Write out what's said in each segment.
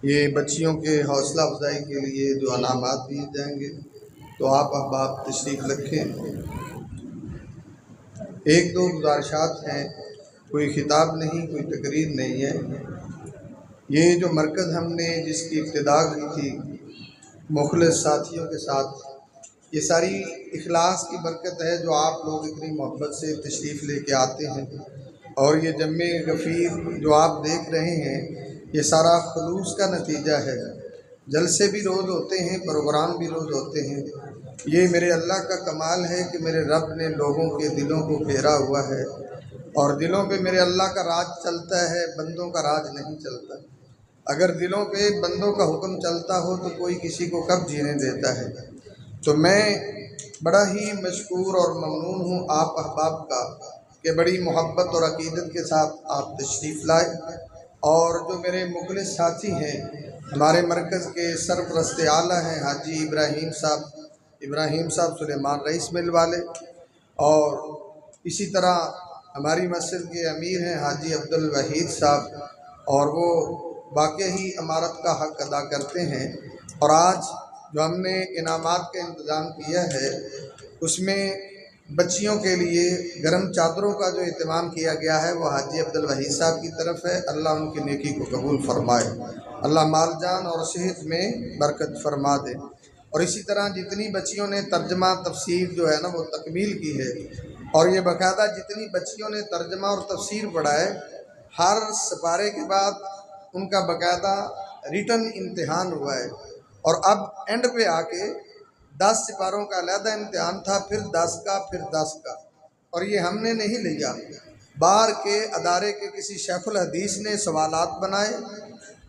ये बच्चियों के हौसला अफजाई के लिए जो अनामात दिए जाएंगे, तो आप अहबाब तशरीफ़ रखें। एक दो गुजारिशात हैं, कोई खिताब नहीं, कोई तकरीर नहीं है। ये जो मरकज़ हमने जिसकी इब्तिदा की थी मुखलिस साथियों के साथ, ये सारी इखलास की बरकत है जो आप लोग इतनी मोहब्बत से तशरीफ़ लेके आते हैं। और ये जम्मे गफ़ीर जो आप देख रहे हैं, ये सारा खलूस का नतीजा है। जलसे भी रोज़ होते हैं, प्रोग्राम भी रोज़ होते हैं। ये मेरे अल्लाह का कमाल है कि मेरे रब ने लोगों के दिलों को घेरा हुआ है और दिलों पे मेरे अल्लाह का राज चलता है, बंदों का राज नहीं चलता। अगर दिलों पे बंदों का हुक्म चलता हो तो कोई किसी को कब जीने देता है। तो मैं बड़ा ही मशकूर और ममनून हूँ आप अहबाब का कि बड़ी मोहब्बत और अकीदत के साथ आप तशरीफ़ लाए। और जो मेरे मुखलिस साथी हैं, हमारे मरकज़ के सरपरस्त आला हैं हाजी इब्राहीम साहब सुलेमान रईस मिल वाले, और इसी तरह हमारी मस्जिद के अमीर हैं हाजी अब्दुल वहीद साहब, और वो वाकई ही इमारत का हक़ अदा करते हैं। और आज जो हमने इनामात का इंतज़ाम किया है उसमें बच्चियों के लिए गर्म चादरों का जो इत्माम किया गया है वो हाजी अब्दुल वहीद साहब की तरफ है। अल्लाह उनकी नेकी को कबूल फरमाए, अल्लाह माल जान और सेहत में बरकत फरमा दे। और इसी तरह जितनी बच्चियों ने तर्जमा तफसीर जो है ना वो तकमील की है, और ये बाकायदा जितनी बच्चियों ने तर्जमा और तफसीर पढ़ा है, हर सिपारे के बाद उनका बाकायदा रिटन इम्तिहान हुआ है। और अब एंड पे आके 10 सिपारों का अलहदा इम्तिहान था, फिर 10 का, फिर 10 का। और ये हमने नहीं लिया, बाहर के अदारे के किसी शेखुल हदीस ने सवालात बनाए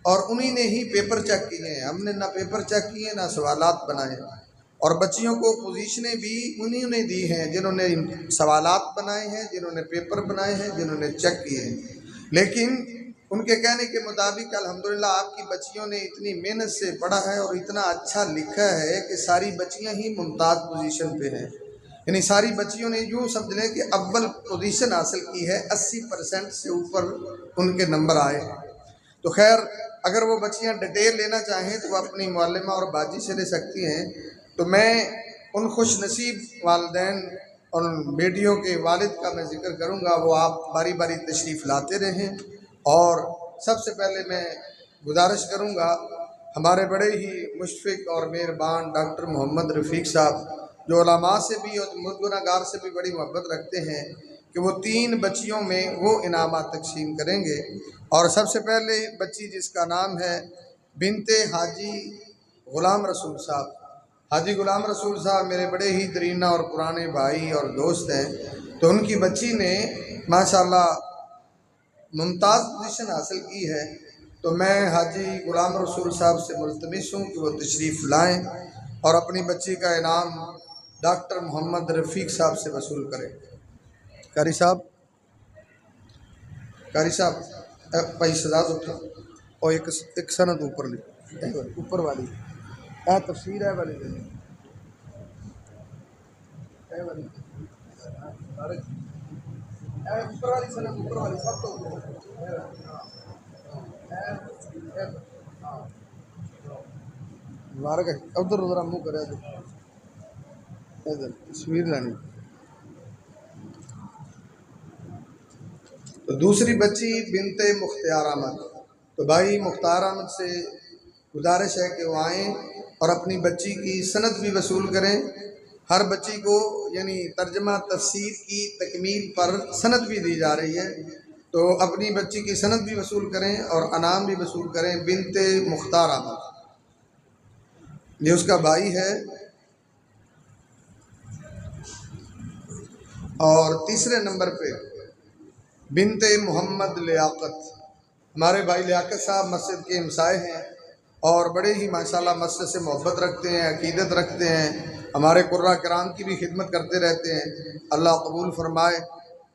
और उन्हीं ने ही पेपर चेक किए हैं। हमने ना पेपर चेक किए ना सवालात बनाए। और बच्चियों को पोजीशनें भी उन्हीं ने दी हैं जिन्होंने सवालात बनाए हैं, जिन्होंने पेपर बनाए हैं, जिन्होंने चेक किए हैं। लेकिन उनके कहने के मुताबिक अल्हम्दुलिल्लाह आपकी बच्चियों ने इतनी मेहनत से पढ़ा है और इतना अच्छा लिखा है कि सारी बच्चियां ही मुमताज़ पोजीशन पे हैं। यानी सारी बच्चियों ने यूँ समझ लें कि अव्वल पोजीशन हासिल की है, 80% से ऊपर उनके नंबर आए हैं। तो खैर, अगर वो बच्चियां डिटेल लेना चाहें तो वो अपनी मुअल्लिमा और बाजी से ले सकती हैं। तो मैं उन खुश नसीब वालिदैन और बेटियों के वालिद का मैं ज़िक्र करूँगा, वो आप बारी बारी तशरीफ़ लाते रहें। और सबसे पहले मैं गुजारिश करूँगा हमारे बड़े ही मुशफ़िक़ और मेहरबान डॉक्टर मोहम्मद रफ़ीक साहब, जो उलमा से भी और मुर्गुनागार से भी बड़ी मोहब्बत रखते हैं, कि वो 3 बच्चियों में वो इनामात तकसीम करेंगे। और सबसे पहले बच्ची जिसका नाम है बिनते हाजी ग़ुलाम रसूल साहब। हाजी ग़ुलाम रसूल साहब मेरे बड़े ही दरीना और पुराने भाई और दोस्त हैं। तो उनकी बच्ची ने माशाल्लाह मुमताज़ पोजीशन हासिल की है। तो मैं हाजी ग़ुलाम रसूल साहब से मुल्तमिस हूँ कि वो तशरीफ़ लाएँ और अपनी बच्ची का इनाम डॉक्टर मोहम्मद रफ़ीक साहब से वसूल करें। कारी साहब भाई सजाद उठा और एक सनद ऊपर ले, ऊपर वाली तफसीर है वाली ऊपर वाली सनद, ऊपर वाली सब तो मुबारक है। उधर उधर मुँह करे, इधर तस्वीर लानी। तो दूसरी बच्ची बिनते मुख्तार अहमद। तो भाई मुख्तार अहमद से गुजारिश है कि वो आएँ और अपनी बच्ची की सनद भी वसूल करें। हर बच्ची को यानी तर्जमा तफसीर की तकमील पर सनद भी दी जा रही है, तो अपनी बच्ची की सनद भी वसूल करें और अनाम भी वसूल करें। बिनते मुख्तार अहमद, ये उसका भाई है। और तीसरे नंबर पे बिनते मोहम्मद लियाकत। हमारे भाई लियाकत साहब मस्जिद के हमसाए हैं और बड़े ही माशाल्लाह मस्जिद से मोहब्बत रखते हैं, अकीदत रखते हैं, हमारे कुर्रा कराम की भी खिदमत करते रहते हैं, अल्लाह कबूल फरमाए।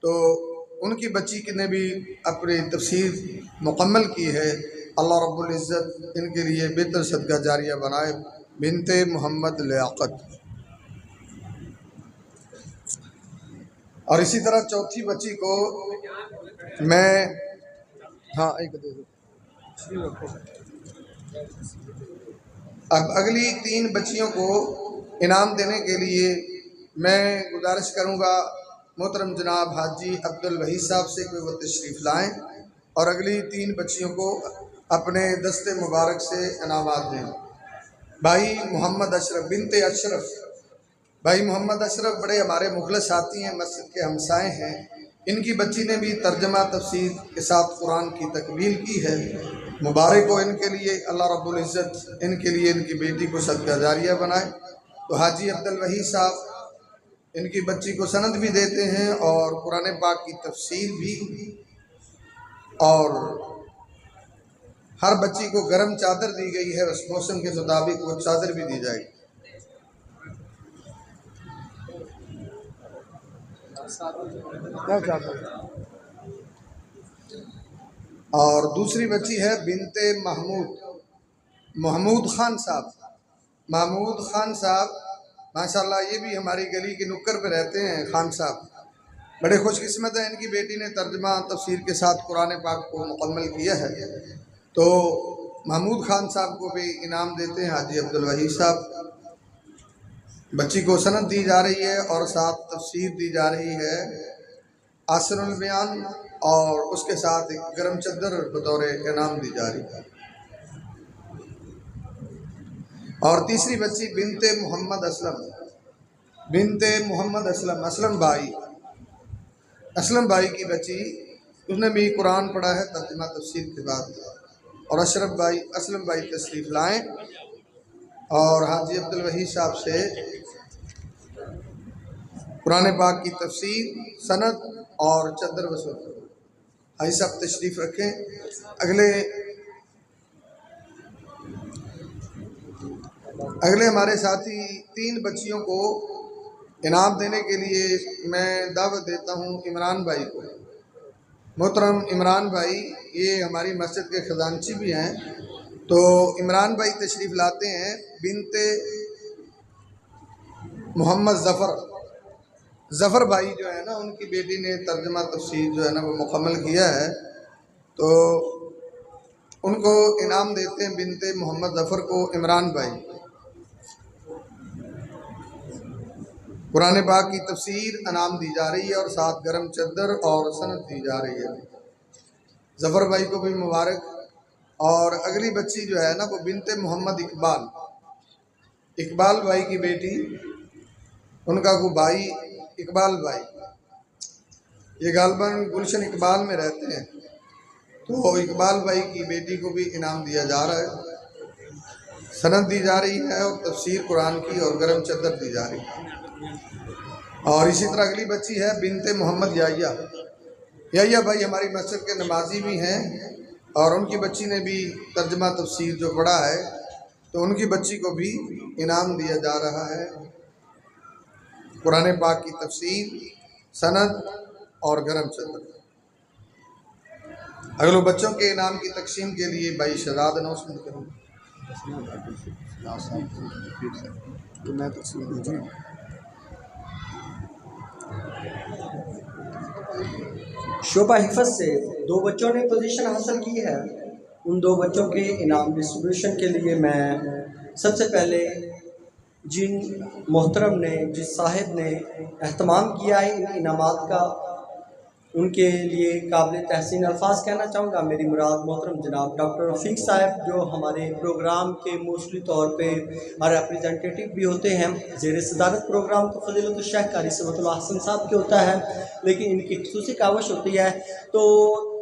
तो उनकी बच्ची ने भी अपनी तफसीर मुकम्मल की है, अल्लाह रब्बुल इज़्ज़त इनके लिए बेहतर सदका जारिया बनाए। बिनते मोहम्मद लियाकत। और इसी तरह चौथी बच्ची को मैं, हाँ एक दे दो, अब अगली 3 बच्चियों को इनाम देने के लिए मैं गुजारिश करूंगा मोहतरम जनाब हाजी अब्दुल वही साहब से कि वो तशरीफ़ लाएँ और अगली 3 बच्चियों को अपने दस्ते मुबारक से इनामात दें। भाई मोहम्मद अशरफ बिनते अशरफ, भाई मोहम्मद अशरफ बड़े हमारे मुखलस साथी हैं, मस्जिद के हमसाए हैं। इनकी बच्ची ने भी तर्जमा तफसीर के साथ कुरान की तकमील की है। मुबारक हो इनके लिए, अल्लाह रब्बुल इज़्ज़त इनके लिए इनकी बेटी को सदका जारिया बनाए। तो हाजी अब्दुल वही साहब इनकी बच्ची को सनद भी देते हैं और कुरान पाक की तफसीर भी, और हर बच्ची को गर्म चादर दी गई है, उस मौसम के मुताबिक वो चादर भी दी जाएगी। और दूसरी बच्ची है बिनते महमूद खान साहब। महमूद खान साहब माशाल्लाह ये भी हमारी गली के नुक्कर पे रहते हैं। खान साहब बड़े खुशकिस्मत हैं, इनकी बेटी ने तर्जमा तफसीर के साथ कुरान पाक को मुकम्मल किया है। तो महमूद खान साहब को भी इनाम देते हैं हाजी अब्दुल वही साहब। बच्ची को सनद दी जा रही है और साथ तफसीर दी जा रही है, आसनुल बयान, और उसके साथ एक गरम चद्दर बतौर इनाम दी जा रही है। और तीसरी बच्ची बिनते मोहम्मद असलम, असलम भाई की बच्ची, उसने भी कुरान पढ़ा है तर्जुमा तफसीर के बाद। और असलम भाई तशरीफ़ लाएँ और हाजी अब्दुल वही साहब से कुरान पाक की तफसीर, सनद और चद्दर वसूल करो। भाई साहब तशरीफ़ रखें। अगले हमारे साथी 3 बच्चियों को इनाम देने के लिए मैं दावत देता हूँ इमरान भाई को। मोहतरम इमरान भाई ये हमारी मस्जिद के ख़जानची भी हैं। तो इमरान भाई तशरीफ़ लाते हैं। बिनते मोहम्मद ज़फ़र भाई जो है ना, उनकी बेटी ने तर्जुमा तफसीर जो है ना वो मुकम्मल किया है, तो उनको इनाम देते हैं बिनते मोहम्मद ज़फ़र को। इमरान भाई कुरान पाक की तफसीर इनाम दी जा रही है और साथ गरम चद्दर और सनद दी जा रही है। ज़फ़र भाई को भी मुबारक। और अगली बच्ची जो है ना वो बिनते मोहम्मद इकबाल भाई की बेटी, उनका को भाई इकबाल भाई, ये गालबन गुलशन इकबाल में रहते हैं। तो इकबाल भाई की बेटी को भी इनाम दिया जा रहा है, सनद दी जा रही है और तफसीर कुरान की और गरम चद्दर दी जा रही है। और इसी तरह अगली बच्ची है बिनते मोहम्मद याहिया भाई हमारी मस्जिद के नमाजी भी हैं और उनकी बच्ची ने भी तर्जमा तफसीर जो पढ़ा है, तो उनकी बच्ची को भी इनाम दिया जा रहा है, कुरान पाक की तफसीर, सनद और गरम चद्दर। अगले बच्चों के इनाम की तकसीम के लिए भाई शहजाद अनाउंसमेंट करूँगा। शोभा हिफत से 2 बच्चों ने पोजीशन हासिल की है। उन 2 बच्चों के इनाम डिस्ट्रीब्यूशन के लिए मैं सबसे पहले जिन मोहतरम ने, जिस साहिब ने एहतमाम किया है इन इनामात का, उनके लिए काबिल तहसीन अल्फाज कहना चाहूँगा। मेरी मुराद मोहतरम जनाब डॉक्टर रफ़ीक साहब, जो हमारे प्रोग्राम के मोस्टली तौर पे रिप्रेजेंटेटिव भी होते हैं। ज़ेर सदारत प्रोग्राम तो फ़ज़ीलतुल शेख कारी समतुल हसन साहब के होता है, लेकिन इनकी खुसूसी कावश होती है। तो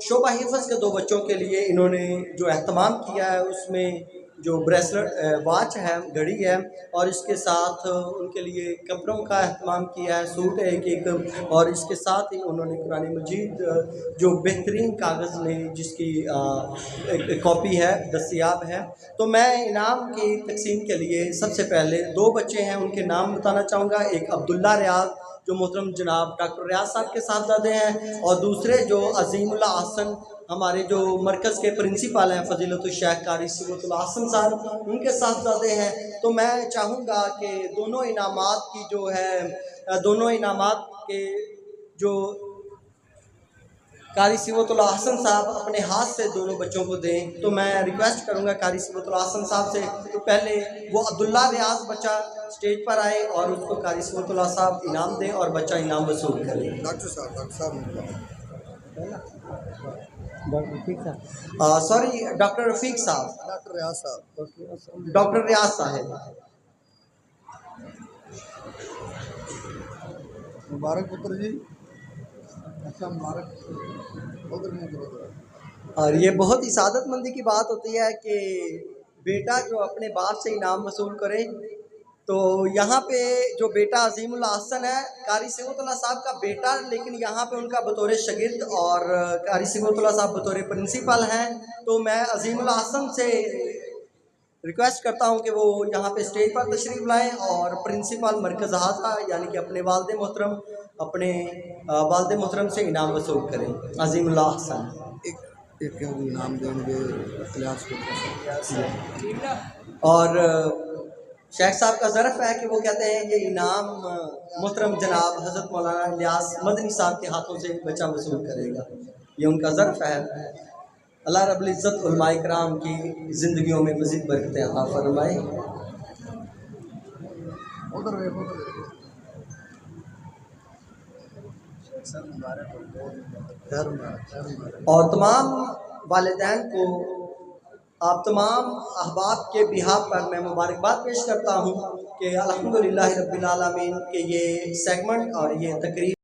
शोभा हिफ़्ज़ के 2 बच्चों के लिए इन्होंने जो एहतमाम किया है, उसमें जो ब्रेसलेट वॉच है, घड़ी है, और इसके साथ उनके लिए कपड़ों का एहतमाम किया है, सूट एक, और इसके साथ ही उन्होंने कुरान मजीद जो बेहतरीन कागज़ में जिसकी एक कॉपी है दस्तयाब है। तो मैं इनाम की तकसीम के लिए सबसे पहले 2 बच्चे हैं, उनके नाम बताना चाहूँगा। एक अब्दुल्ला रियाज, जो मोहतरम जनाब डॉक्टर रियाज साहब के साहबजादे हैं, और दूसरे जो अजीमुल्लाह हसन, हमारे जो मरकज़ के प्रिंसिपल हैं फ़ज़ीलतुल शेख कारी समतुल हसन साहब, उनके साहबजादे हैं। तो मैं चाहूँगा कि दोनों इनामात की जो है, दोनों इनामात के जो कारी सिवतुल्लाह हसन साहब अपने हाथ से दोनों बच्चों को दें, तो मैं रिक्वेस्ट करूंगा कारी सिवतुल्लाह हसन साहब से तो पहले वो अब्दुल्ला रियाज बच्चा स्टेज पर आए और उसको कारी सिवतुल्लाह साहब इनाम दें और बच्चा इनाम वसूल करे। डॉक्टर साहब सॉरी, डॉक्टर रफ़ीक साहब, डॉक्टर रियाज साहब, डॉक्टर रियाज साहब। मुबारक पुत्र जी, अच्छा मुबारक उधर। और ये बहुत ही सादतमंदी की बात होती है कि बेटा जो अपने बाप से इनाम वसूल करे। तो यहाँ पे जो बेटा अजीमुल हसन है, कारी सिवतुल्लाह साहब का बेटा, लेकिन यहाँ पे उनका बतौर शागिर्द और कारी सिवतुल्लाह साहब बतौर प्रिंसिपल हैं। तो मैं अजीमुल हसन से रिक्वेस्ट करता हूँ कि वो यहाँ पे स्टेज पर तशरीफ़ लाएँ और प्रिंसिपल मरकज़ हाजा यानी कि अपने वालिद मोहतरम से इनाम वसूल करें। अजीमुल हसन एक नाम देंगे और शेख साहब का ज़रफ़ है कि वो कहते हैं ये इनाम मोहतरम जनाब हज़रत मौलाना इलियास मदनी साहब के हाथों से बच्चा वसूल करेगा। ये उनका ज़रफ़ है। अल्लाह रब्बुल इज़्ज़त उलमाए किराम की ज़िंदगियों में मज़ीद बरकतें अता फरमाए। और तमाम वालिदैन को, आप तमाम अहबाब के बिहाफ पर मैं मुबारकबाद पेश करता हूँ कि अल्हम्दुलिल्लाह रब्बिल आलमीन के ये सेगमेंट और ये तकरीर